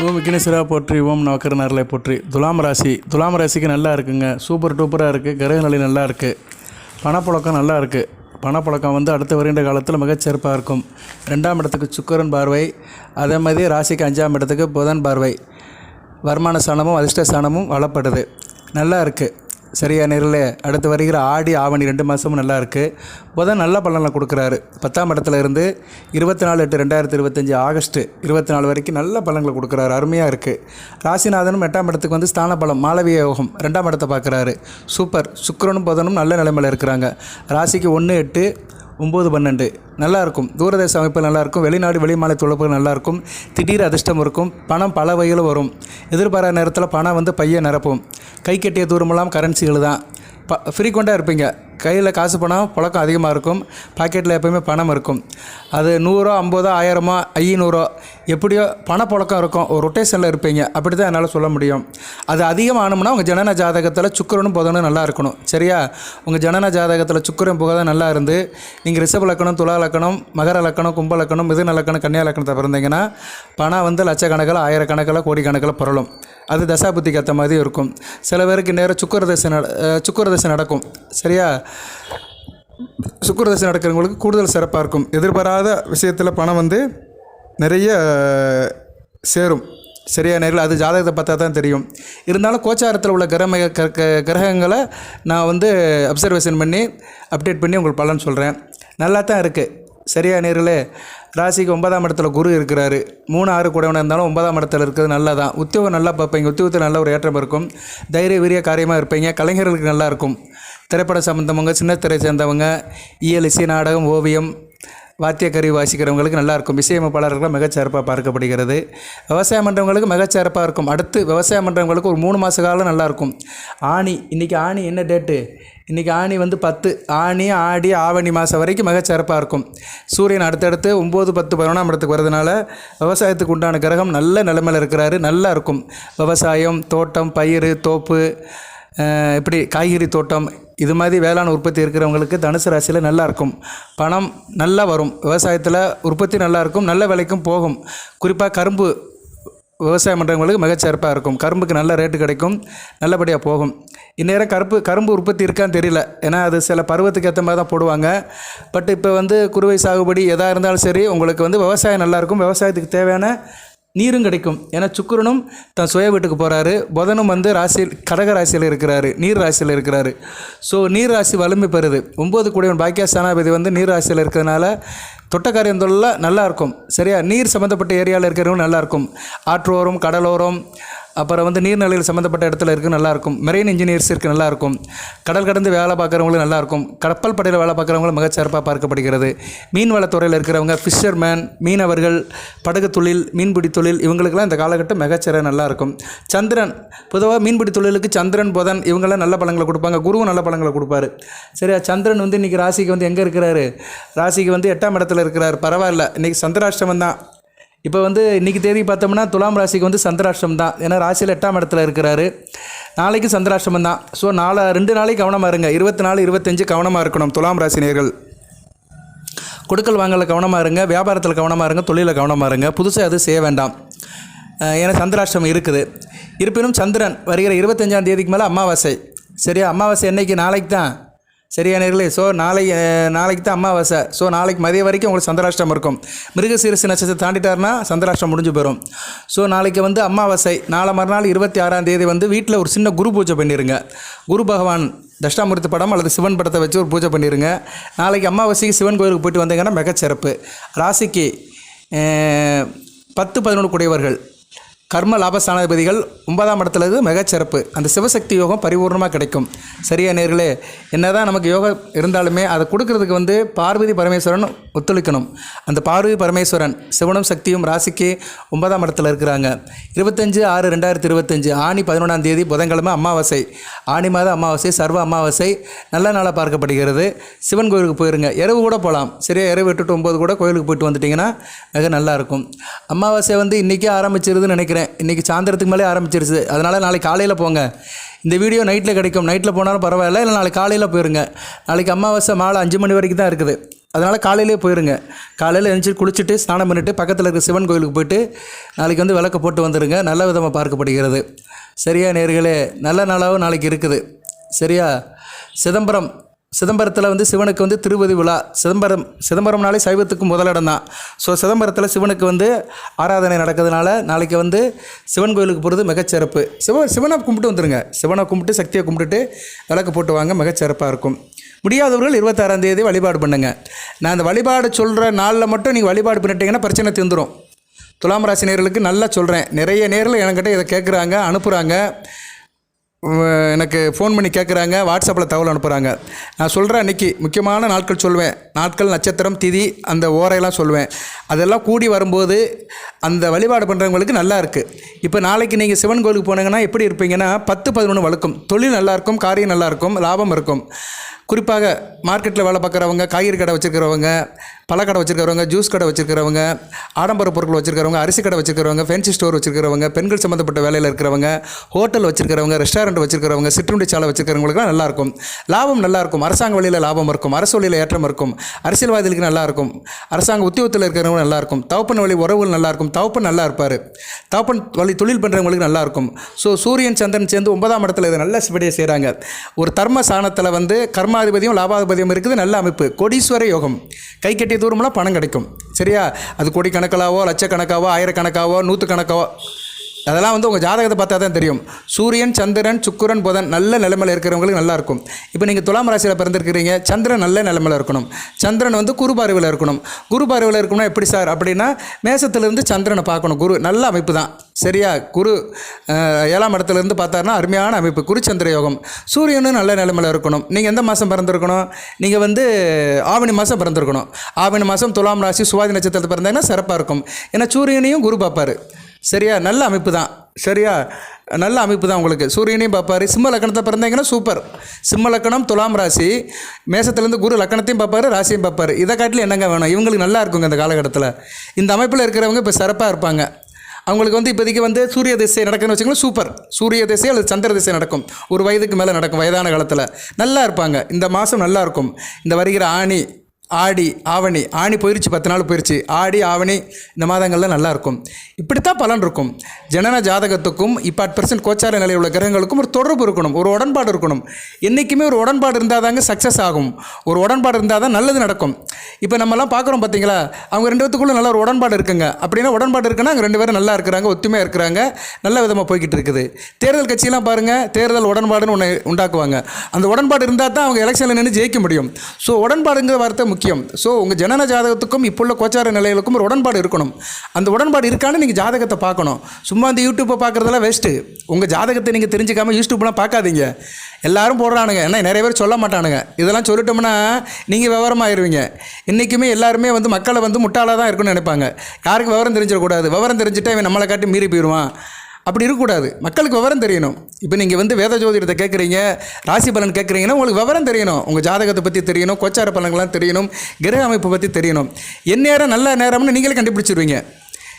ஓம் விக்னேஸ்வரா போற்றி, ஓம் நவக்கரனார்களை போற்றி. துலாம் ராசிக்கு நல்லா இருக்குங்க. சூப்பர் டூப்பராக இருக்குது. கிரக நிலை நல்லா இருக்குது. பணப்புழக்கம் நல்லா இருக்குது. பணப்புழக்கம் அடுத்த வருகின்ற காலத்தில் மிகச்சிறப்பாக இருக்கும். 2ஆம் இடத்துக்கு சுக்கிரன் பார்வை, அதே மாதிரி ராசிக்கு 5ஆம் இடத்துக்கு புதன் பார்வை. வருமான ஸ்தானமும் அதிர்ஷ்ட ஸ்தானமும் வளப்படுது. நல்லா இருக்குது. சரியா நேரில் அடுத்து வருகிற ஆடி ஆவணி 2 மாதமும் நல்லா இருக்குது. புதன் நல்ல பலனை கொடுக்குறாரு. 10ஆம் இடத்துல இருந்து 24/8/2025 ஆகஸ்ட் 24 வரைக்கும் நல்ல பலன்களை கொடுக்குறாரு. அருமையாக இருக்குது. ராசிநாதனும் 8ஆம் இடத்துக்கு ஸ்தான பலம் மாளவிய யோகம் 2ஆம் இடத்தை பார்க்குறாரு. சூப்பர். சுக்கிரனும் புதனும் நல்ல நிலைமையில் இருக்கிறாங்க. ராசிக்கு 1, 8, 9, 12 நல்லாயிருக்கும். தூரதேச அமைப்பு நல்லாயிருக்கும். வெளிநாடு வெளிமாநில தொடர்புகள் நல்லாயிருக்கும். திடீர் அதிர்ஷ்டம் இருக்கும். பணம் பல வகையில் வரும். எதிர்பாராத நேரத்தில் பணம் பையை நிரப்பும். கை கட்டிய தூரமெல்லாம் கரன்சிகள் தான். ஃப்ரீக்வெண்ட்டாக இருப்பீங்க. கையில் காசு பணம் புழக்கம் அதிகமாக இருக்கும். பாக்கெட்டில் எப்போயுமே பணம் இருக்கும். அது 100, 50, 1000, 500 எப்படியோ பணப்புழக்கம் இருக்கும். ஒரு ரொட்டேஷனில் இருப்பீங்க. அப்படி தான் என்னால் சொல்ல முடியும். அது அதிகமானோம்னா உங்கள் ஜனன ஜாதகத்தில் சுக்கிரனும் புதனும் நல்லா இருக்கணும். சரியா? உங்கள் ஜனன ஜாதகத்தில் சுக்கிரன் புதன் நல்லா இருந்து நீங்கள் ரிஷப லக்கணம், துலா லக்கணம், மகர லக்கணம், கும்ப லக்கணம், மிதுன லக்கணம், கன்னியா லக்கணத்தை பிறந்தீங்கன்னா பணம் லட்சக்கணக்கில், ஆயிரக்கணக்கில், கோடிக்கணக்கில் புரளும். அது தசாபுத்திக்கு ஏற்ற மாதிரி இருக்கும். சில பேருக்கு நேரம் சுக்கிரதசை நடக்கும். சரியா? சுக்கிரதசை நடக்கிறவங்களுக்கு கூடுதல் சிறப்பாக இருக்கும். எதிர்பாராத விஷயத்தில் பணம் நிறைய சேரும். சரியா நேரில் அது ஜாதகத்தை பார்த்தா தான் தெரியும். இருந்தாலும் கோச்சாரத்தில் உள்ள கிரகங்களை நான் அப்சர்வேஷன் பண்ணி அப்டேட் பண்ணி உங்களுக்கு பலன் சொல்கிறேன். நல்லா தான் இருக்குது. சரியா நேரில் ராசிக்கு 9ஆம் இடத்துல குரு இருக்கிறாரு. 3, 6 கூடவனாக இருந்தாலும் 9ஆம் இடத்துல இருக்கிறது நல்லா தான். உத்தியோகம் நல்லா பார்ப்பீங்க. உத்தியோகத்தில் நல்ல ஒரு ஏற்றம் இருக்கும். தைரிய வீரிய காரியமாக இருப்பீங்க. கலைஞர்களுக்கு நல்லாயிருக்கும். திரைப்பட சம்பந்தவங்க, சின்ன திரை சேர்ந்தவங்க, இயல், இசை, நாடகம், ஓவியம், வாத்தியக்கருவி வாசிக்கிறவங்களுக்கு நல்லாயிருக்கும். இசையமைப்பாளர்களுக்கு மிகச்சிறப்பாக பார்க்கப்படுகிறது. விவசாயம் பண்ணுறவங்களுக்கு மிகச்சிறப்பாக இருக்கும். அடுத்து விவசாயம் பண்ணுறவங்களுக்கு ஒரு 3 மாத காலம் நல்லாயிருக்கும். ஆணி, இன்றைக்கி ஆணி என்ன டேட்டு? இன்றைக்கி ஆணி 10. ஆணி, ஆடி, ஆவணி மாதம் வரைக்கும் மிகச்சிறப்பாக இருக்கும். சூரியன் அடுத்தடுத்து 9, 10, 11ஆம் இடத்துக்கு வரதுனால விவசாயத்துக்கு உண்டான கிரகம் நல்ல நிலைமையில் இருக்கிறாரு. நல்லா இருக்கும். விவசாயம், தோட்டம், பயிர், தோப்பு, இப்படி காய்கறி தோட்டம், இது மாதிரி வேளாண் உற்பத்தி இருக்கிறவங்களுக்கு தனுசு ராசியில் நல்லாயிருக்கும். பணம் நல்லா வரும். விவசாயத்தில் உற்பத்தி நல்லாயிருக்கும். நல்ல விலைக்கும் போகும். குறிப்பாக கரும்பு விவசாயம் பண்ணுறவங்களுக்கு மிகச்சிறப்பாக இருக்கும். கரும்புக்கு நல்ல ரேட்டு கிடைக்கும். நல்லபடியாக போகும். இந்நேரம் கரும்பு உற்பத்தி இருக்கான்னு தெரியல. ஏன்னா அது சில பருவத்துக்கு ஏற்ற மாதிரி தான் போடுவாங்க. பட் இப்போ குறுவை சாகுபடி எதாக இருந்தாலும் சரி, உங்களுக்கு விவசாயம் நல்லாயிருக்கும். விவசாயத்துக்கு தேவையான நீரும் கிடைக்கும். ஏன்னா சுக்கிரனும் தன் சுய வீட்டுக்கு போகிறாரு. புதனும் ராசியில் கடக ராசியில் இருக்கிறாரு. நீர் ராசியில் இருக்கிறாரு. ஸோ நீர் ராசி வலிமை பெறுது. 9 கூடியவன் பாக்கியஸ்தானாபதி நீர் ராசியில் இருக்கிறதுனால தொட்டக்காரியம் தொழிலில் நல்லாயிருக்கும். சரியா? நீர் சம்மந்தப்பட்ட ஏரியாவில் இருக்கிறவங்க நல்லாயிருக்கும். ஆற்றோரம், கடலோரம், அப்புறம் நீர்நிலையில் சம்மந்தப்பட்ட இடத்துல இருக்குது நல்லாயிருக்கும். மெரெயின் இன்ஜினியர்ஸ் இருக்குது நல்லாயிருக்கும். கடல் கடந்து வேலை பார்க்குறவங்களும் நல்லாயிருக்கும். கப்பல் படையில் வேலை பார்க்குறவங்களும் மிகச்சிறப்பாக பார்க்கப்படுகிறது. மீன் வளத்துறையில் இருக்கிறவங்க, ஃபிஷர்மேன், மீனவர்கள், படகு தொழில், மீன்பிடி தொழில், இவங்களுக்கெல்லாம் இந்த காலகட்டம் மிகச்சிற நல்லாயிருக்கும். சந்திரன் பொதுவாக மீன்பிடி தொழிலுக்கு சந்திரன், புதன் இவங்கெல்லாம் நல்ல பலங்களை கொடுப்பாங்க. குருவும் நல்ல பலங்களை கொடுப்பாரு. சரியா? சந்திரன் இன்றைக்கி ராசிக்கு எங்கே இருக்கிறாரு? ராசிக்கு 8ஆம் இடத்துல இருக்கிறார். பரவாயில்ல. இன்றைக்கி சந்திராஷ்டமம் தான். இப்போ இன்றைக்கி தேதி பார்த்தோம்னா துலாம் ராசிக்கு சந்திராஷ்டமம் தான். ஏன்னா ராசியில் 8ஆம் இடத்துல இருக்கிறாரு. நாளைக்கு சந்திராஷ்டமம் தான். ஸோ 2 நாளைக்கு கவனமாக இருங்க. 24, 25 கவனமாக இருக்கணும். துலாம் ராசி நேயர்கள் கொடுக்கல் வாங்கல கவனமாக இருங்க. வியாபாரத்தில் கவனமாக இருங்க. தொழிலில் கவனமாக இருங்க. புதுசாக அது செய்ய வேண்டாம். ஏன்னா சந்திராஷ்டமம் இருக்குது. இருப்பினும் சந்திரன் வருகிற 25ஆம் தேதிக்கு மேலே அமாவாசை. சரியா? அமாவாசை என்னைக்கு? நாளைக்கு தான். சரியா நேர்களே? ஸோ நாளைக்கு தான் அமாவாசை. ஸோ நாளைக்கு மதியம் வரைக்கும் உங்களுக்கு சந்திராஷ்டம் இருக்கும். மிருகசீரிசு நட்சத்திரம் தாண்டிட்டாருன்னா சந்திராஷ்டம் முடிஞ்சு போயிடும். ஸோ நாளைக்கு அமாவாசை. நாளை மறுநாள் 26ஆம் தேதி வீட்டில் ஒரு சின்ன குரு பூஜை பண்ணிடுங்க. குரு பகவான் தட்சிணாமூர்த்தி படம் அல்லது சிவன் படத்தை வச்சு ஒரு பூஜை பண்ணிடுங்க. நாளைக்கு அமாவாசைக்கு சிவன் கோயிலுக்கு போயிட்டு வந்தீங்கன்னா மிகச்சிறப்பு. ராசிக்கு 10, 11 கூடியவர்கள் கர்ம லாபஸ்தானாதிபதிகள் 9ஆம் இடத்துல மிகச்சிறப்பு. அந்த சிவசக்தி யோகம் பரிபூர்ணமாக கிடைக்கும். சரியா நேர்களே? என்னதான் நமக்கு யோகம் இருந்தாலுமே அதை கொடுக்கறதுக்கு பார்வதி பரமேஸ்வரன் ஒத்துழைக்கணும். அந்த பார்வதி பரமேஸ்வரன் சிவனும் சக்தியும் ராசிக்கு 9ஆம் இடத்துல இருக்கிறாங்க. 25/6/2025 ஆணி 11ஆம் தேதி புதன்கிழமை அமாவாசை. ஆணி மாத அமாவாசை, சர்வ அமாவாசை நல்ல நாளாக பார்க்கப்படுகிறது. சிவன் கோயிலுக்கு போயிருங்க. இரவு கூட போகலாம். சரியா? இரவு 8 to 9 கூட கோயிலுக்கு போயிட்டு வந்துட்டிங்கன்னா மிக நல்லாயிருக்கும். அமாவாசை இன்றைக்கே ஆரம்பிச்சிருதுன்னு நினைக்கிறேன். இன்றைக்கி சாயந்தரத்துக்கு மேலே ஆரம்பிச்சிருச்சு. அதனால் நாளைக்கு காலையில் போங்க. இந்த வீடியோ நைட்டில் கிடைக்கும். நைட்டில் போனாலும் பரவாயில்ல. இல்லை நாளைக்கு காலையில் போயிருங்க. நாளைக்கு அமாவாசை மாலை 5 மணி வரைக்கும் தான் இருக்குது. அதனால் காலையிலே போயிருங்க. காலையில் எழுந்திரிச்சு குளிச்சுட்டு ஸ்நானம் பண்ணிவிட்டு பக்கத்தில் இருக்க சிவன் கோயிலுக்கு போய்ட்டு நாளைக்கு வந்து விளக்கு போட்டு வந்துடுங்க. நல்ல விதமாக பார்க்கப்படுகிறது. சரியா நேர்களே, நல்ல நாளாகவும் நாளைக்கு இருக்குது. சரியா, சிதம்பரத்தில் வந்து சிவனுக்கு வந்து திருப்பதி விழா. சிதம்பரம்னாலே சைவத்துக்கு முதலிடம் தான். ஸோ சிதம்பரத்தில் சிவனுக்கு வந்து ஆராதனை நடக்கிறதுனால நாளைக்கு வந்து சிவன் கோயிலுக்கு போகிறது மிகச்சிறப்பு. சிவனை கும்பிட்டு வந்துடுங்க. சிவனை கும்பிட்டு சக்தியை கும்பிட்டுட்டு விளக்கு போட்டு வாங்க, மிகச்சிறப்பாக இருக்கும். முடியாதவர்கள் 26ஆம் தேதி வழிபாடு பண்ணுங்கள். நான் அந்த வழிபாடு சொல்கிற நாளில் மட்டும் நீங்கள் வழிபாடு பண்ணிட்டீங்கன்னா பிரச்சனை தீர்ந்துடும். துலாம் ராசி நேயர்களுக்கு நல்லா சொல்கிறேன். நிறைய நேரில் என்கிட்ட இதை கேட்குறாங்க, அனுப்புகிறாங்க, எனக்கு ஃபோன் பண்ணி கேட்குறாங்க, வாட்ஸ்அப்பில் தகவல் அனுப்புகிறாங்க. நான் சொல்கிறேன், அன்றைக்கி முக்கியமான நாட்கள் சொல்லுவேன். நாட்கள், நட்சத்திரம், திதி, அந்த ஓரையெல்லாம் சொல்லுவேன். அதெல்லாம் கூடி வரும்போது அந்த வழிபாடு பண்ணுறவங்களுக்கு நல்லா இருக்குது. இப்போ நாளைக்கு நீங்கள் சிவன் கோயிலுக்கு போனீங்கன்னா எப்படி இருப்பீங்கன்னா 10-11 வழுக்கும். தொழில் நல்லாயிருக்கும், காரியம் நல்லாயிருக்கும், லாபம் இருக்கும். குறிப்பாக மார்க்கெட்டில் வேலை பார்க்குறவங்க, காய்கறி கடை வச்சுருக்கிறவங்க, பழக்கடை வச்சுருக்கிறவங்க, ஜூஸ் கடை வச்சுருக்கிறவங்க, ஆடம்பர பொருட்கள் வச்சுருக்கிறவங்க, அரிசி கடை வச்சுருக்கிறவங்க, ஃபேன்சி ஸ்டோர் வச்சுருக்கிறவங்க, பெண்கள் சம்மந்தப்பட்ட வேலையில் இருக்கிறவங்க, ஹோட்டல் வச்சுருக்கிறவங்க, ரெஸ்டாரண்ட் வச்சுருக்கிறவங்க, சிற்றுண்டி சாலை வச்சுருக்கிறவங்களுக்குலாம் நல்லாயிருக்கும். லாபம் நல்லாயிருக்கும். அரசாங்க வழியில் லாபம் இருக்கும். அரசு வழியில் ஏற்றம் இருக்கும். அரசியல்வாதிகளுக்கு நல்லாயிருக்கும். அரசாங்க உத்தியோகத்தில் இருக்கிறவங்க நல்லாயிருக்கும். தகப்பன் வழி உறவுகள் நல்லாயிருக்கும். தகப்பன் நல்லா இருப்பார். தகப்பன் வழி தொழில் பண்ணுறவங்களுக்கு நல்லாயிருக்கும். ஸோ சூரியன் சந்திரன் சேர்ந்து 9ஆம் இடத்துல இதை நல்ல சிவடியை செய்கிறாங்க. ஒரு தர்ம சாணத்தில் வந்து கர்மாதிபதியும் லாபாதிபதியும் இருக்குது. நல்ல அமைப்பு. கோடீஸ்வர யோகம். கை கட்டிய தூரம்லாம் பணம் கிடைக்கும். சரியா, அது கோடிக்கணக்காவோ, லட்சக்கணக்காவோ, ஆயிரக்கணக்காவோ, நூற்றுக்கணக்காவோ, அதெல்லாம் வந்து உங்கள் ஜாதகத்தை பார்த்தா தான் தெரியும். சூரியன், சந்திரன், சுக்கிரன், புதன் நல்ல நிலைமையில் இருக்கிறவங்களுக்கு நல்லாயிருக்கும். இப்போ நீங்கள் துலாம் ராசியில் பிறந்திருக்கிறீங்க. சந்திரன் நல்ல நிலைமையில் இருக்கணும். சந்திரன் வந்து குரு பார்வையில் இருக்கணும். குரு பார்வையில் இருக்கணும்னா எப்படி சார் அப்படின்னா, மேசத்துலேருந்து சந்திரனை பார்க்கணும். குரு நல்ல அமைப்பு தான். சரியா, குரு 7ஆம் இடத்துலேருந்து பார்த்தாருன்னா அருமையான அமைப்பு. குருச்சந்திர யோகம். சூரியனும் நல்ல நிலைமையில் இருக்கணும். நீங்கள் எந்த மாதம் பிறந்திருக்கணும்? நீங்கள் வந்து ஆவணி மாதம் பிறந்திருக்கணும். ஆவணி மாதம் துலாம் ராசி சுவாதி நட்சத்திரத்தை பிறந்தீங்கன்னா சிறப்பாக இருக்கும். ஏன்னா சூரியனையும் குரு பார்ப்பார். சரியா, நல்ல அமைப்பு தான். சரியா, நல்ல அமைப்பு தான். உங்களுக்கு சூரியனையும் பார்ப்பார். சிம்ம லக்கணத்தை பிறந்தீங்கன்னா சூப்பர். சிம்ம லக்கணம், துலாம் ராசி, மேசத்துலேருந்து குரு லக்கணத்தையும் பார்ப்பார், ராசியும் பார்ப்பார். இதை காட்டிலும் என்னங்க வேணும்? இவங்களுக்கு நல்லா இருக்குங்க இந்த காலகட்டத்தில். இந்த அமைப்பில் இருக்கிறவங்க இப்போ சிறப்பாக இருப்பாங்க. அவங்களுக்கு வந்து இப்போதைக்கு வந்து சூரிய திசை நடக்குன்னு வச்சுக்கோங்களேன், சூப்பர். சூரிய திசை அல்லது சந்திர திசை நடக்கும். ஒரு வயதுக்கு மேலே நடக்கும். வயதான காலத்தில் நல்லா இருப்பாங்க. இந்த மாதம் நல்லா இருக்கும். இந்த வருகிற ஆணி, ஆடி, ஆவணி. ஆணி போயிடுச்சு, 10 நாள் போயிடுச்சு. ஆடி, ஆவணி இந்த மாதங்களில் நல்லாயிருக்கும். இப்படித்தான் பலன் இருக்கும். ஜனன ஜாதகத்துக்கும் இப்போ 8% கோச்சார நிலையில் உள்ள கிரகங்களுக்கும் ஒரு தொடர்பு இருக்கணும், ஒரு உடன்பாடு இருக்கணும். என்றைக்குமே ஒரு உடன்பாடு இருந்தால் தாங்க சக்ஸஸ் ஆகும். ஒரு உடன்பாடு இருந்தால் தான் நல்லது நடக்கும். இப்போ நம்மலாம் பார்க்குறோம் பார்த்தீங்களா, அவங்க 2 பேத்துக்குள்ளே நல்ல ஒரு உடன்பாடு இருக்குங்க. அப்படின்னா உடன்பாடு இருக்குன்னா அவங்க 2 பேரும் நல்லா இருக்கிறாங்க, ஒத்துமையாக இருக்கிறாங்க, நல்ல விதமாக போய்கிட்டு இருக்குது. தேர்தல் கட்சியெல்லாம் பாருங்கள், தேர்தல் உடன்பாடுன்னு ஒன்று உண்டாக்குவாங்க. அந்த உடன்பாடு இருந்தால் தான் அவங்க எலெக்ஷனில் நின்று ஜெயிக்க முடியும். ஸோ உடன்பாடுங்கிற வார்த்தை முக்கியம். ஸோ உங்கள் ஜனன ஜாதகத்துக்கும் இப்போ உள்ள கோச்சார நிலைகளுக்கும் ஒரு உடன்பாடு இருக்கணும். அந்த உடன்பாடு இருக்கான்னு நீங்கள் ஜாதகத்தை பார்க்கணும். சும்மா அந்த யூடியூப்பை பார்க்குறதெல்லாம் வேஸ்ட்டு. உங்கள் ஜாதகத்தை நீங்கள் தெரிஞ்சுக்காமல் யூடியூப்லாம் பார்க்காதீங்க. எல்லாரும் போடுறானுங்க, ஏன்னா நிறைய பேர் சொல்ல மாட்டானுங்க. இதெல்லாம் சொல்லிட்டோம்னா நீங்கள் விவரமாயிருவீங்க. இன்றைக்குமே எல்லாருமே வந்து மக்களை வந்து முட்டாளாக தான் இருக்குன்னு நினைப்பாங்க. யாருக்கு விவரம் தெரிஞ்சிடக்கூடாது. விவரம் தெரிஞ்சுட்டா இவன் நம்மளை காட்டி மீறி போயிடுவான். அப்படி இருக்கக்கூடாது. மக்களுக்கு விவரம் தெரியணும். இப்போ நீங்கள் வந்து வேத ஜோதிடத்தை கேட்குறீங்க, ராசி பலன் கேட்குறீங்கன்னா உங்களுக்கு விவரம் தெரியணும். உங்கள் ஜாதகத்தை பற்றி தெரியணும், கோச்சார பலன்கள்லாம் தெரியணும், கிரக அமைப்பை பற்றி தெரியணும். என் நேரம் நல்ல நேரம்னு நீங்களே கண்டுபிடிச்சிருவீங்க.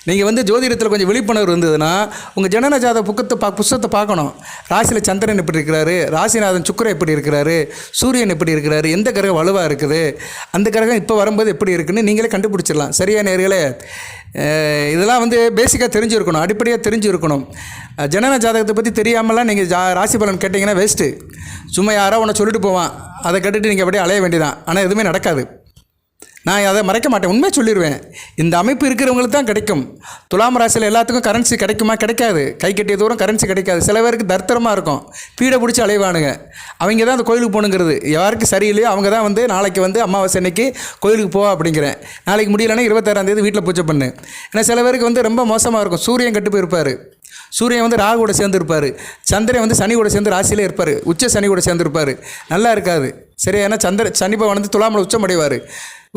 நீங்கள் வந்து ஜோதிடத்தில் கொஞ்சம் விழிப்புணர்வு இருந்ததுன்னா உங்கள் ஜனன ஜாதக புத்தகத்தை பார்க்கணும். ராசியில் சந்திரன் எப்படி இருக்கிறாரு, ராசிநாதன் சுக்கிரன் எப்படி இருக்கிறாரு, சூரியன் எப்படி இருக்கிறாரு, எந்த கிரகம் வலுவாக இருக்குது, அந்த கிரகம் இப்போ வரும்போது எப்படி இருக்குன்னு நீங்களே கண்டுபிடிச்சிடலாம். சரியா நேர்களே, இதெல்லாம் வந்து பேசிக்காக தெரிஞ்சுருக்கணும், அடிப்படையாக தெரிஞ்சுருக்கணும். ஜனன ஜாதகத்தை பற்றி தெரியாமலாம் நீங்கள் ராசி பலன் கேட்டிங்கன்னா வேஸ்ட்டு. சும்மா யாரோ ஒன்று சொல்லிட்டு போவான், அதை கேட்டுட்டு நீங்கள் அப்படியே அலைய வேண்டியதான். ஆனால் எதுவுமே நடக்காது. நான் அதை மறைக்க மாட்டேன், உண்மையை சொல்லிடுவேன். இந்த அமைப்பு இருக்கிறவங்களுக்கு தான் கிடைக்கும். துலாம் ராசியில் எல்லாத்துக்கும் கரன்சி கிடைக்குமா? கிடைக்காது. கை கட்டிய தூரம் கரன்சி கிடைக்காது. சில பேருக்கு தர்த்தரமாக இருக்கும், பீடை பிடிச்சி அலைவானுங்க. அவங்க தான் அந்த கோயிலுக்கு போகணுங்கிறது. யாருக்கு சரியில்லையோ அவங்க தான் வந்து நாளைக்கு வந்து அமாவாசை அன்னைக்கு கோயிலுக்கு போ அப்படிங்கிறேன். நாளைக்கு முடியலைன்னா 26ஆம் தேதி வீட்டில் பூஜை பண்ணு. ஏன்னா சில பேருக்கு வந்து ரொம்ப மோசமாக இருக்கும். சூரியன் கட்டு போயிருப்பார். சூரியன் வந்து ராகு கூட சேர்ந்துருப்பார். சந்திரன் வந்து சனி கூட சேர்ந்து ராசியிலே இருப்பார். உச்ச சனி கூட சேர்ந்துருப்பார். நல்லா இருக்காது. சரியா, ஏன்னா சனி பகவான் வந்து துலாமில் உச்சம் அடைவார்.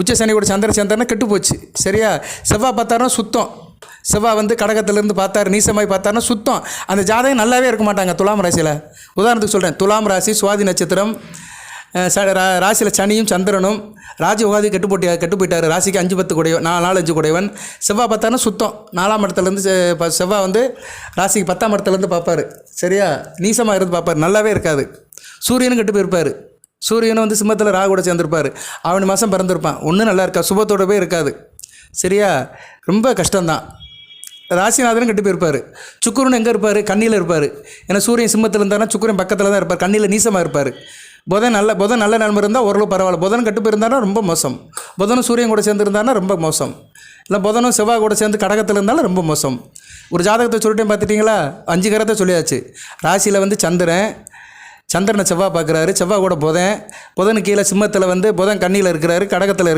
உச்ச சனி கூட சந்திரனா கெட்டு போச்சு. சரியா, செவ்வாய் பார்த்தாருன்னா சுத்தம். செவ்வாய் வந்து கடகத்திலேருந்து பார்த்தாரு, நீசமாய் பார்த்தாருன்னா சுத்தம். அந்த ஜாதகம் நல்லாவே இருக்க மாட்டாங்க துலாம் ராசியில். உதாரணத்துக்கு சொல்கிறேன், துலாம் ராசி சுவாதி நட்சத்திரம், ராசியில் சனியும் சந்திரனும், ராஜ உகாதி கெட்டு போயிட்டார். ராசிக்கு 5-10 கூடையவன், 4-5 கூடையவன். செவ்வாய் பார்த்தாருன்னா சுத்தம். 4ஆம் இடத்துலேருந்து செவ்வாய் வந்து ராசிக்கு 10ஆம் இடத்துலேருந்து பார்ப்பார். சரியா, நீசமாக இருந்து பார்ப்பார். நல்லாவே இருக்காது. சூரியனும் கெட்டு போயிருப்பார். சூரியனும் வந்து சிம்மத்தில் ராகு கூட சேர்ந்துருப்பார். ஆவணி மாதம் பிறந்திருப்பான். ஒன்றும் நல்லா இருக்கா, சுபத்தோட போய் இருக்காது. சரியா, ரொம்ப கஷ்டம்தான். ராசிநாதனும் கெட்டு போயிருப்பார். சுக்கிரன் எங்கே இருப்பார்? கண்ணியில் இருப்பார். ஏன்னா சூரியன் சிம்மத்தில் இருந்தாருன்னா சுக்கிரன் பக்கத்தில் தான் இருப்பார், கண்ணியில் நீசமாக இருப்பார். புதன் நல்ல நன்மை இருந்தால் ஓரளவு பரவாயில்ல. புதன் கெட்டு போயிருந்தாருன்னா ரொம்ப மோசம். புதனும் சூரியன் கூட சேர்ந்துருந்தாருன்னா ரொம்ப மோசம். இல்லை புதனும் செவ்வாய் கூட சேர்ந்து கடகத்தில் இருந்தாலும் ரொம்ப மோசம். ஒரு ஜாதகத்தை சொல்லிட்டேன் பார்த்துட்டிங்களா? 5 கிரகத்தை சொல்லியாச்சு. ராசியில் வந்து சந்திரனை செவ்வாய் பார்க்குறாரு, செவ்வாய் கூட புதனுக்கு கீழே சிம்மத்தில் வந்து புதன் கண்ணியில் இருக்கிறாரு, கடகத்தில்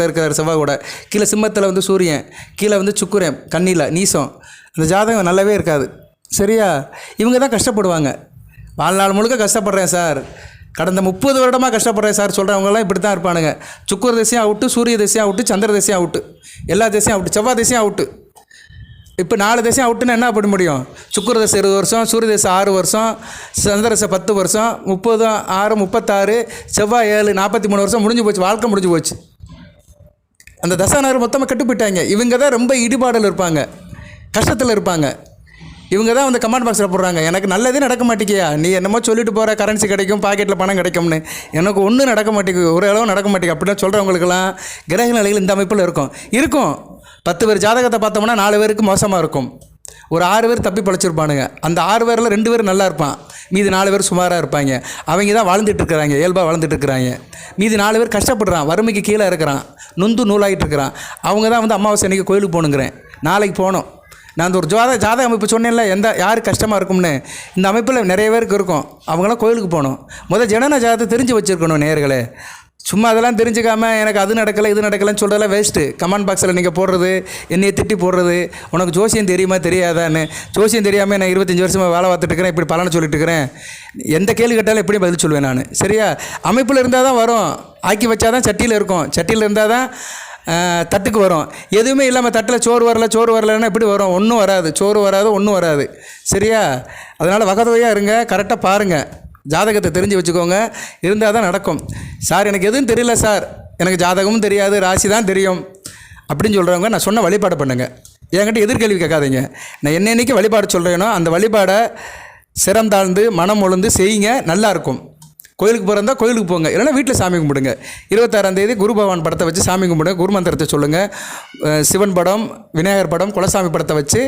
இருக்கிறாரு செவ்வாய் கூட. கீழே சிம்மத்தில் வந்து சூரியன், கீழே வந்து சுக்கிரன் கண்ணியில் நீசம். அந்த ஜாதகம் நல்லாவே இருக்காது. சரியா, இவங்க தான் கஷ்டப்படுவாங்க. வாழ்நாள் முழுக்க கஷ்டப்படுறேன் சார், கடந்த 30 வருடமாக கஷ்டப்படுறேன் சார் சொல்கிறவங்களாம் இப்படி தான் இருப்பானுங்க. சுக்கிர திசையும் அவுட்டு, சூரிய திசையும் அவுட்டு, சந்திர திசையும் அவுட்டு, எல்லா திசையும் அவுட்டு, செவ்வாய் திசையும் அவுட்டு. இப்போ 4 திசையும் அவுட்டுன்னா என்ன பண்ண முடியும்? சுக்கிர திசை 20 வருஷம், சூரிய திசை 6 வருஷம், சந்திர திசை 10 வருஷம், 30 6 36, செவ்வாய் 7 43 வருஷம் முடிஞ்சு போச்சு, வாழ்க்கை முடிஞ்சு போச்சு. அந்த தசாநாதர் மொத்தமாக கெட்டு போயிட்டாங்க. இவங்க தான் ரொம்ப ஈடுபாடில் இருப்பாங்க, கஷ்டத்தில் இருப்பாங்க. இவங்க தான் வந்து கமெண்ட் பாக்ஸில் போடுறாங்க, எனக்கு நல்லதே நடக்க மாட்டேங்கியா, நீ என்னமோ சொல்லிட்டு போகிற கரன்சி கிடைக்கும், பாக்கெட்டில் பணம் கிடைக்கும்னு, எனக்கு ஒன்றும் நடக்க மாட்டேங்குது, ஒரு அளவு நடக்க மாட்டேங்குது அப்படின்னு சொல்கிறவங்களுக்கெல்லாம் கிரக நிலைகள் இந்த அமைப்பில் இருக்கும். 10 பேர் ஜாதகத்தை பார்த்தோம்னா 4 பேருக்கு மோசமாக இருக்கும். ஒரு 6 பேர் தப்பி பழச்சிருப்பானுங்க. அந்த 6 பேரில் 2 பேர் நல்லா இருப்பான், மீதி 4 பேர் சுமாராக இருப்பாங்க. அவங்க தான் வாழ்ந்துட்டு இருக்கிறாங்க, இயல்பாக வாழ்ந்துட்டு இருக்கிறாங்க. மீதி 4 பேர் கஷ்டப்படுறான், வறுமைக்கு கீழே இருக்கிறான், நொந்து நூலாகிட்டு இருக்கிறான். அவங்க தான் வந்து அமாவாசை அன்றைக்கி கோயிலுக்கு போகணுங்கிறேன், நாளைக்கு போகணும். நான் அந்த ஒரு ஜாதக அமைப்பு சொன்னேன்ல, யார் கஷ்டமாக இருக்கும்னு. இந்த அமைப்பில் நிறைய பேருக்கு இருக்கும். அவங்களாம் கோயிலுக்கு போகணும். ஜனன ஜாதகத்தை தெரிஞ்சு வச்சுருக்கணும் நேயர்களே. சும்மா அதெல்லாம் தெரிஞ்சுக்காம எனக்கு அது நடக்கலை இது நடக்கலைன்னு சொல்கிறதெல்லாம் வேஸ்ட்டு. கமெண்ட் பாக்ஸில் நீங்கள் போடுறது, என்னையை திட்டி போடுறது, உனக்கு ஜோசியம் தெரியுமா தெரியாதான்னு. ஜோசியம் தெரியாமல் நான் 25 வருஷமாக வேலை பார்த்துட்டு இருக்கிறேன், இப்படி பலனை சொல்லிட்டு இருக்கிறேன். எந்த கேள்வி கேட்டாலும் எப்படி பதில் சொல்லுவேன் நான். சரியா, அமைப்பில் இருந்தால் தான் வரும். ஆக்கி வச்சா தான் சட்டியில் இருக்கும், சட்டியில் இருந்தால் தான் தட்டுக்கு வரும். எதுவுமே இல்லாமல் தட்டில் சோறு வரலன்னா எப்படி வரும்? ஒன்றும் வராது, சோறு வராது, ஒன்றும் வராது. சரியா, அதனால் வகையாக இருங்க, கரெக்டாக பாருங்கள், ஜாதகத்தை தெரிஞ்சு வச்சுக்கோங்க, இருந்தால் தான் நடக்கும். சார் எனக்கு எதுவும் தெரியல சார், எனக்கு ஜாதகமும் தெரியாது, ராசி தான் தெரியும் அப்படின்னு சொல்கிறவங்க நான் சொன்ன வழிபாடு பண்ணுங்கள். என்கிட்ட எதிர்கேள்வி கேட்காதீங்க. நான் என்னென்னைக்கு வழிபாடு சொல்கிறேனோ அந்த வழிபாடை சிறந்தாழ்ந்து மனம் ஒழுந்து செய்யுங்க, நல்லாயிருக்கும். கோயிலுக்கு போகிறதா கோயிலுக்கு போங்க, இல்லைனா வீட்டில் சாமி கும்பிடுங்க. 26ஆம் தேதி குரு பகவான் படத்தை வச்சு சாமி கும்பிடுங்க, குரு மந்திரத்தை சொல்லுங்கள். சிவன் படம், விநாயகர் படம், குலசாமி படத்தை வச்சு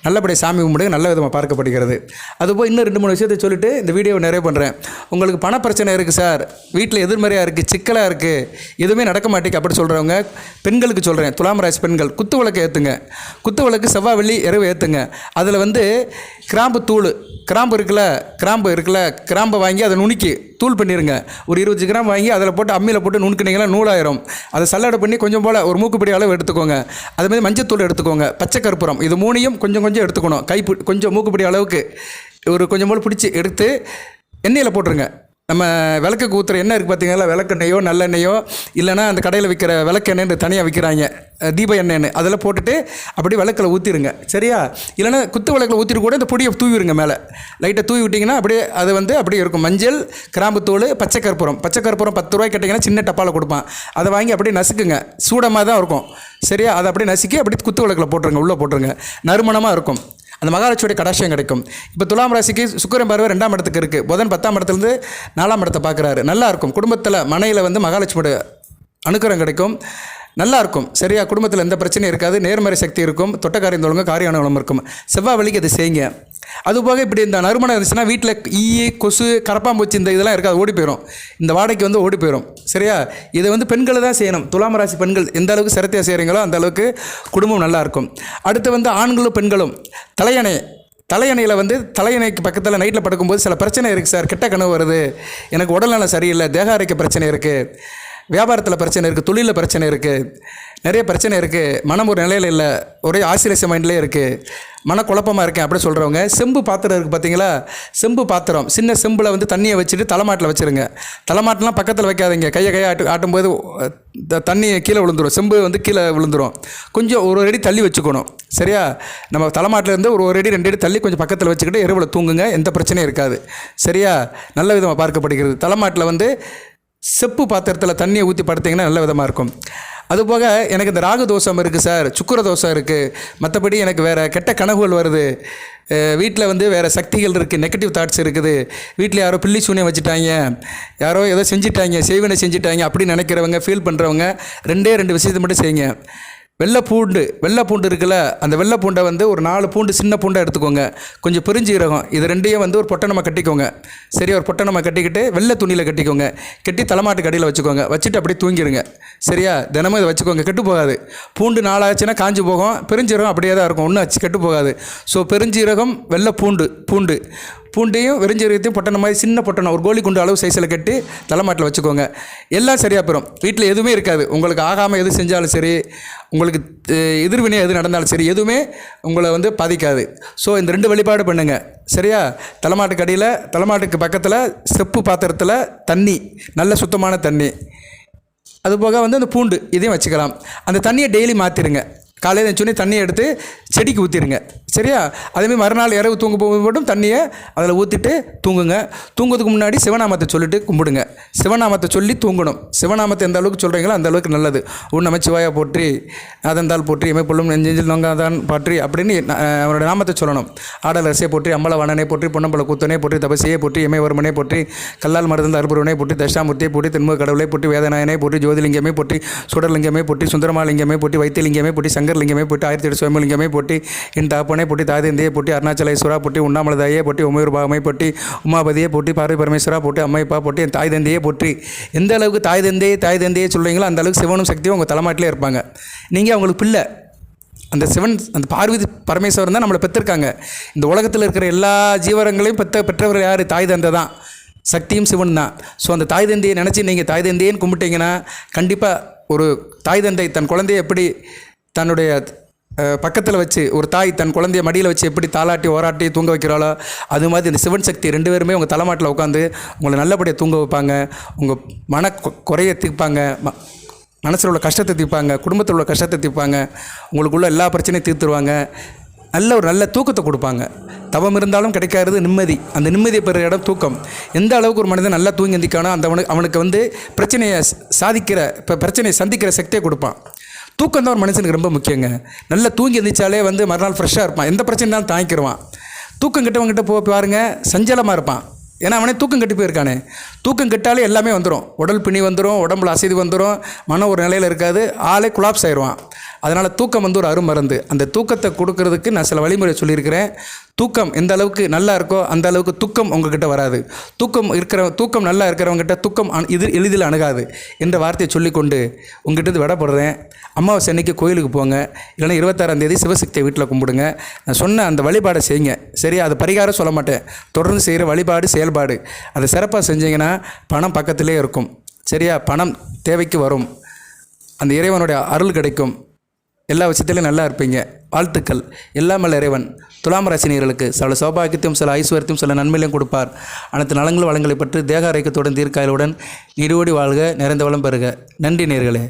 நல்லபடியாக சாமி கும்பிடுங்க, நல்ல விதமாக பார்க்கப்படுகிறது. அதுபோல் இன்னும் 2-3 விஷயத்தை சொல்லிவிட்டு இந்த வீடியோவை நிறைய பண்ணுறேன். உங்களுக்கு பண பிரச்சனை இருக்குது சார், வீட்டில் எதிர்மறையாக இருக்குது, சிக்கலாக இருக்குது, எதுவுமே நடக்க மாட்டேங்க அப்படி சொல்கிறவங்க பெண்களுக்கு சொல்கிறேன். துலாம் ராசி பெண்கள் குத்து விளக்கு ஏற்றுங்க. குத்து விளக்கு செவ்வாய் வெள்ளி இரவு ஏற்றுங்க. அதில் வந்து கிராம்பு இருக்குல்ல, கிராம்பை வாங்கி அதை நுணுக்கி தூள் பண்ணிடுங்க. ஒரு 20 கிராம் வாங்கி அதில் போட்டு அம்மியில் போட்டு நுணுக்கினீங்கன்னா நூலாயிரும். அதை சல்லடை பண்ணி கொஞ்சம் போல் ஒரு மூக்குப்பிடி அளவு எடுத்துக்கோங்க. அதுமாதிரி மஞ்சத்தூள் எடுத்துக்கோங்க, பச்சை கற்பூரம், இது 3ஐயும் கொஞ்சம் எடுத்துக்கணும். கொஞ்சம் மூக்குப்பிடி அளவுக்கு ஒரு கொஞ்சம் போல் பிடிச்சி எடுத்து எண்ணெயில் போட்டுருங்க. நம்ம விளக்குக்கு ஊற்றுற எண்ணெய் இருக்குது பார்த்தீங்களா, விளக்கெண்ணெயோ நல்லெண்ணெயோ இல்லைனா அந்த கடையில் விற்கிற விளக்கெண்ணெய்னு தனியாக விற்கிறாங்க, தீப எண்ணெய்னு, அதில் போட்டுட்டு அப்படி விளக்கில் ஊற்றிடுங்க. சரியா, இல்லைனா குத்து விளக்கில் ஊற்றிட்டு கூட இந்த பொடியை தூவிடுங்க. மேலே லைட்டாக தூவி விட்டிங்கன்னா அப்படியே அது வந்து அப்படியே இருக்கும். மஞ்சள், கிராம்புத்தூள், பச்சை கற்பூரம் 10 ரூபாய் கேட்டிங்கன்னா சின்ன டப்பாவில் கொடுப்பான். அதை வாங்கி அப்படியே நசுக்குங்க, சூடமாக தான் இருக்கும். சரியா, அதை அப்படியே நசுக்கி அப்படியே குத்து விளக்கில் போட்டுருங்க, உள்ளே போட்டுருங்க, நறுமணமாக இருக்கும். அந்த மகாலட்சுமியோட கடாட்சியம் கிடைக்கும். இப்போ துலாம் ராசிக்கு சுக்கிரன் பார்வை 2ஆம் இடத்துக்கு இருக்குது. புதன் 10ஆம் இடத்துலேருந்து 4ஆம் இடத்தை பார்க்குறாரு. நல்லாயிருக்கும். குடும்பத்தில் மனையில் வந்து மகாலட்சுமியோட அனுக்கிரகம் கிடைக்கும், நல்லாயிருக்கும். சரியா, குடும்பத்தில் எந்த பிரச்சனையும் இருக்காது, நேர்மறை சக்தி இருக்கும், தொட்டக்காரியம் தொழுங்க, காரிய அனுகூலம் இருக்கும். செவ்வாய் வழிக்கு அதை செய்யுங்க. அதுபோக இப்படி இந்த நறுமணம் இருந்துச்சுன்னா வீட்டில் கொசு, கரப்பாம்பூச்சி இந்த இதெல்லாம் இருக்காது, ஓடி போயிடும். இந்த வாடகைக்கு வந்து ஓடி போயிடும். சரியா, இதை வந்து பெண்கள் தான் செய்யணும். துலாம் ராசி பெண்கள் எந்த அளவுக்கு சிரத்தையாக செய்கிறீங்களோ அந்த அளவுக்கு குடும்பம் நல்லாயிருக்கும். அடுத்து வந்து ஆண்களும் பெண்களும் தலையணையில் வந்து தலையணைக்கு பக்கத்தில் நைட்டில் படுக்கும்போது சில பிரச்சனை இருக்குது சார், கெட்ட கனவு வருது, எனக்கு உடல்நலம் சரியில்லை, தேக ஆரோக்கிய பிரச்சனை இருக்குது, வியாபாரத்தில் பிரச்சனை இருக்குது, தொழிலில் பிரச்சனை இருக்குது, நிறைய பிரச்சனை இருக்குது, மனம் ஒரு நிலையில் இல்லை, ஒரே ஆசிரியர் மைண்ட்லேயே இருக்குது, மனக்குழப்பமாக இருக்கேன் அப்படி சொல்கிறவங்க செம்பு பாத்திரம் இருக்குது பார்த்தீங்களா, செம்பு பாத்திரம் சின்ன செம்பில் வந்து தண்ணியை வச்சுட்டு தலைமாட்டில் வச்சுருங்க. தலைமாட்டெலாம் பக்கத்தில் வைக்காதீங்க, கையை ஆட்டும்போது தண்ணி கீழே விழுந்துடும், செம்பு வந்து கீழே விழுந்துடும். கொஞ்சம் ஒரு அடி தள்ளி வச்சுக்கணும். சரியா, நம்ம தலைமாட்டில் இருந்து ஒரு அடி 2 அடி தள்ளி கொஞ்சம் பக்கத்தில் வச்சுக்கிட்டு இரவில் தூங்குங்க, எந்த பிரச்சனையும் இருக்காது. சரியா, நல்ல விதமாக பார்க்கப்படுகிறது. தலைமாட்டில் வந்து செப்பு பாத்திரத்தில் தண்ணியை ஊற்றி படுத்திங்கன்னா நல்ல விதமாக இருக்கும். அதுபோக எனக்கு இந்த ராகு தோஷம் இருக்குது சார், சுக்கிர தோஷம் இருக்குது, மற்றபடி எனக்கு வேறு கெட்ட கனவுகள் வருது, வீட்டில் வந்து வேறு சக்திகள் இருக்குது, நெகட்டிவ் தாட்ஸ் இருக்குது, வீட்டில் யாரோ பில்லி சூனியம் வச்சுட்டாங்க, யாரோ ஏதோ செஞ்சிட்டாங்க, செய்வனை செஞ்சிட்டாங்க அப்படின்னு நினைக்கிறவங்க, ஃபீல் பண்ணுறவங்க 2 விஷயத்தை மட்டும் செய்யுங்க. வெள்ளை பூண்டு இருக்குல்ல, அந்த வெள்ளை பூண்டை வந்து ஒரு 4 பூண்டு சின்ன பூண்டை எடுத்துக்கோங்க, கொஞ்சம் பெருஞ்சீரகம், இது 2ஐயும் வந்து ஒரு பொட்டணமாக கட்டிக்கோங்க. சரி, ஒரு பொட்டணமாக கட்டிக்கிட்டு வெள்ளை துணியில் கட்டிக்கோங்க, கட்டி தலைமாட்டு கடியில் வச்சுக்கோங்க, வச்சுட்டு அப்படியே தூங்கிடுங்க. சரியா, தினமும் இதை வச்சுக்கோங்க, கெட்டு போகாது. பூண்டு 4 ஆச்சுன்னா காஞ்சி போகும், பெருஞ்சீரகம் அப்படியே தான் இருக்கும், ஒன்றும் வச்சு கெட்டு போகாது. ஸோ பெருஞ்சீரகம், வெள்ளை பூண்டையும் வெறுஞ்சீரகத்தையும் பொட்டணம் மாதிரி சின்ன பொட்டணம் ஒரு கோழி குண்டு அளவு சைஸில் கட்டி தலைமாட்டில் வச்சுக்கோங்க. எல்லாம் சரியாக போயிடும். வீட்டில் எதுவுமே இருக்காது, உங்களுக்கு ஆகாமல் எது செஞ்சாலும் சரி, உங்களுக்கு எதிர்வினை எது நடந்தாலும் சரி, எதுவுமே உங்களை வந்து பாதிக்காது. ஸோ இந்த 2 வழிபாடு பண்ணுங்கள். சரியா, தலைமாட்டுக்கு அடியில், தலைமாட்டுக்கு பக்கத்தில் செப்பு பாத்திரத்தில் தண்ணி, நல்ல சுத்தமான தண்ணி, அதுபோக வந்து அந்த பூண்டு இதையும் வச்சுக்கலாம். அந்த தண்ணியை டெய்லி மாற்றிடுங்க. காலையில் சொன்னி தண்ணியை எடுத்து செடிக்கு ஊற்றிடுங்க. சரியா, அதேமாதிரி மறுநாள் இரவு தூங்க போகும்போது மட்டும் தண்ணியை அதில் ஊற்றிட்டு தூங்குங்க. தூங்குறதுக்கு முன்னாடி சிவநாமத்தை சொல்லிட்டு கும்பிடுங்க. சிவநாமத்தை சொல்லி தூங்கணும். சிவநாமத்தை எந்த அளவுக்கு சொல்கிறீங்களோ அந்த அளவுக்கு நல்லது. உன் நமச்சிவாயா போற்றி, நாதந்தால் போற்றி, எமைப்பொள்ளும் நெஞ்சில் நோங்காதான் போற்றி அப்படின்னு அவனோட நாமத்தை சொல்லணும். ஆடல் அரசியை போற்றி, அம்பல வனனை போற்றி, பொன்னம்பல கூத்தனை போற்றி, தபசியை போற்றி, எமைவர்மனை போற்றி, கல்லால் மருதந்த அற்புருவனை போற்றி, தட்சாமூர்த்தியை போற்றி, தென்முக கடவுளை போற்றி, வேதநாயனை போற்றி, ஜோதிலிங்கமே போற்றி, சுடர்லிங்கமே போற்றி, சுந்தரமாலிங்கமே போற்றி, வைத்தியலிங்கமே போற்றி, சங்கர்லிங்கமே போற்றி, 1008 சுயம்பலிங்கமே போற்றி, என் தாப்பனை போற்றி, தாயதந்தையை போற்றி, அருணாச்சலேஸ்வரா போற்றி, உண்ணாமலதாயை போற்றி, உமையூர் பாகமை போற்றி, உமாபதியை போற்றி, பார்வை பரமேஸ்வரா போற்றி, அம்மைப்பா போற்றி, என் தாய் தந்தையை போற்றி. எந்த அளவுக்கு தாய் தந்தையை சொல்கிறீங்களோ அந்த அளவுக்கு சிவனும் சக்தியும் உங்கள் தலைமாட்டிலே இருப்பாங்க. நீங்கள் அவங்களுக்கு பிள்ளை. அந்த சிவன், அந்த பார்வதி பரமேஸ்வரன் தான் நம்மளை பெற்றிருக்காங்க. இந்த உலகத்தில் இருக்கிற எல்லா ஜீவரங்களையும் பெற்றவர் யார்? தாய் தந்தை தான். சக்தியும் சிவன் தான். ஸோ அந்த தாய் தந்தையை நினச்சி நீங்கள் தாய் தந்தையேன்னு கும்பிட்டீங்கன்னா கண்டிப்பாக ஒரு தாய் தந்தை தன் குழந்தையை எப்படி தன்னுடைய பக்கத்தில் வச்சு, ஒரு தாய் தன் குழந்தைய மடியில் வச்சு எப்படி தாளாட்டி ஓராட்டி தூங்க வைக்கிறாளோ அது மாதிரி இந்த சிவன் சக்தி 2 பேருமே உங்கள் தலைமாட்டில் உட்காந்து உங்களை நல்லபடியாக தூங்க வைப்பாங்க. உங்கள் குறைய தீர்ப்பாங்க, மனசில் உள்ள கஷ்டத்தை தீர்ப்பாங்க, குடும்பத்தில் உள்ள கஷ்டத்தை தீர்ப்பாங்க, உங்களுக்குள்ள எல்லா பிரச்சனையும் தீர்த்துருவாங்க. நல்ல தூக்கத்தை கொடுப்பாங்க. தவம் இருந்தாலும் கிடைக்காது நிம்மதி. அந்த நிம்மதியை பெறுற இடம் தூக்கம். எந்த அளவுக்கு ஒரு மனிதன் நல்லா தூங்கி எந்திக்கானோ அவனுக்கு வந்து பிரச்சனையை பிரச்சனையை சந்திக்கிற சக்தியை கொடுப்பான். தூக்கம் தான் ஒரு மனுஷனுக்கு ரொம்ப முக்கியங்க. நல்லா தூங்கி எந்திரிச்சாலே வந்து மறுநாள் ஃப்ரெஷ்ஷாக இருப்பான், எந்த பிரச்சனையும் தாங்கிக்கிடுவான். தூக்கம் கிட்டவங்கிட்ட பாருங்கள், சஞ்சலமாக இருப்பான். ஏன்னா அவனே தூக்கம் கட்டி போயிருக்கானே. தூக்கம் கெட்டாலே எல்லாமே வந்துடும். உடல் பிணி வந்துடும், உடம்புல அசைது வந்துடும், மனம் ஒரு நிலையில் இருக்காது, ஆளே குலாப்ஸ் ஆயிடுவான். அதனால் தூக்கம் வந்து ஒரு அருமருந்து. அந்த தூக்கத்தை கொடுக்கறதுக்கு நான் சில வழிமுறை சொல்லியிருக்கிறேன். தூக்கம் எந்த அளவுக்கு நல்லா இருக்கோ அந்த அளவுக்கு துக்கம் உங்ககிட்ட வராது. தூக்கம் நல்லா இருக்கிறவங்ககிட்ட துக்கம் எளிதில் அணுகாது என்ற வார்த்தையை சொல்லிக்கொண்டு உங்ககிட்ட விடப்படுறேன். அமாவாசை அன்னைக்கு கோயிலுக்கு போங்க, இல்லைன்னா 26ஆம் தேதி சிவசக்தியை வீட்டில் கும்பிடுங்க. நான் சொன்ன அந்த வழிபாடை செய்யுங்க. சரியா, அது பரிகாரம் சொல்ல மாட்டேன், தொடர்ந்து செய்கிற வழிபாடு செயல்பாடு. அதை சிறப்பாக செஞ்சீங்கன்னா பணம் பக்கத்திலே இருக்கும். சரியா, பணம் தேவைக்கு வரும், அந்த இறைவனுடைய அருள் கிடைக்கும், எல்லா விஷயத்திலையும் நல்லா இருப்பீங்க. வாழ்த்துக்கள். எல்லாமல் இறைவன் துலாம் ராசினியர்களுக்கு சில சௌபாகியத்தையும் சில ஐஸ்வர்யத்தையும் சில நன்மையிலையும் கொடுப்பார். அனைத்து நலங்கள் வளங்களை பற்றி தேக ஆரோக்கியத்துடன் தீர்க்காயலுடன் நீடோடி வாழ்க, நிறைந்த வளம் பெறுக. நன்றி நேயர்களே.